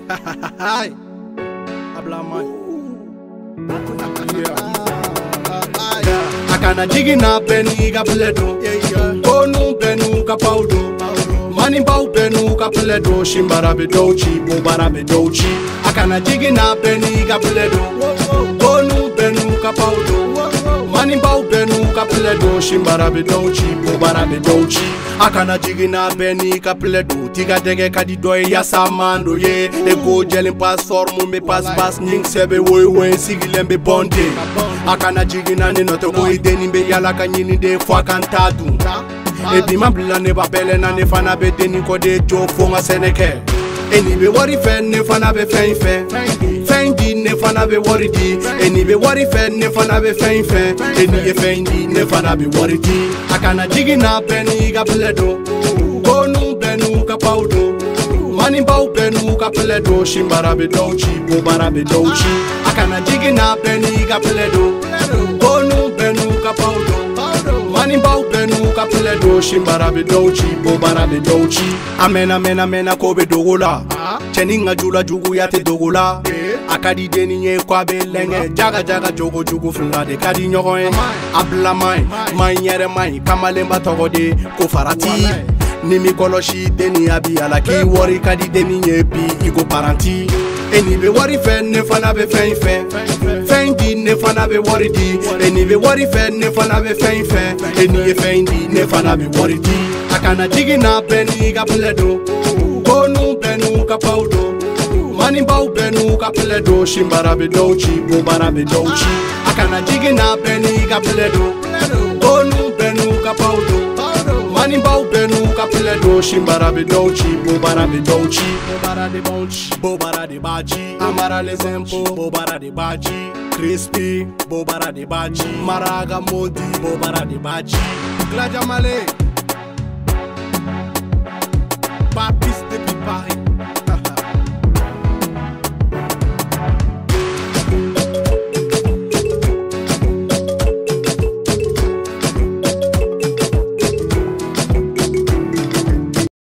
Hi. Habla man. Akana jigina beni ka pledo. Konu benu ka paudo. Mani bau benu ka pledo. Shimbara be dochi, bobara be dochi. Akana jigina beni ka pledo. Konu benu ka paudo. Mani bau benu ka pledo. Shimbara be dochi, bobara be dochi. Akana jigina beni ka pledo. Tiga dege kadi doy ya samando ye. Ego jelin pass formu me pass ning sebe woy sigilembe bonde. Akana jigina ni noto go ideni be yala kanyini de fwa kantadu. Ebi mabla ne babele na ne fana be deni ko de jo fonga seneke. Eni be wori fe ne fana be fen fendi ne fana be wori di. Eni be wori fe ne fana be fen eni ye fendi ne fana be wori di. Akana jigina beni ga pledo. Konu benu ka paudo. Mani bau benu ka pledo. Shimbara be dochi, bobara be dochi. Akana jigina beni ka pledo. Konu benu ka paudo. Mani bau benu ka pledo. Shimbara be dochi, bobara be dochi. Amena kobe dogola. Cheninga jula jugu ya te dogola. Akadi deni nye kwa be lenge. Jaga jogo jugu fla de kadi nyogoe. Abla mai nyere mai. Kamalemba togo de kofarati. Nimi koloshi deni abi ala ki wori kadi deni nye pi igo paranti. Eni be wori fe ne fana be fendi ne fana be wori di. Eni be wori fe ne fana be eni ye fendi ne fana be wori di. Akana jigina beni ka pledo. Konu benu ka paudo. Mani bau benu ka pledo. Shimbara be dochi, bobara be dochi. Akana jigina beni ka pledo. Konu benu ka paudo. Mani bau benu ka pledo. Shimbara be dochi, bobara be dochi. Bobara de bonchi, bobara de bachi. Amara les impôts, bobara de bachi. Crispy, bobara de bachi. Maraga modi, bobara de bachi. Glajamale.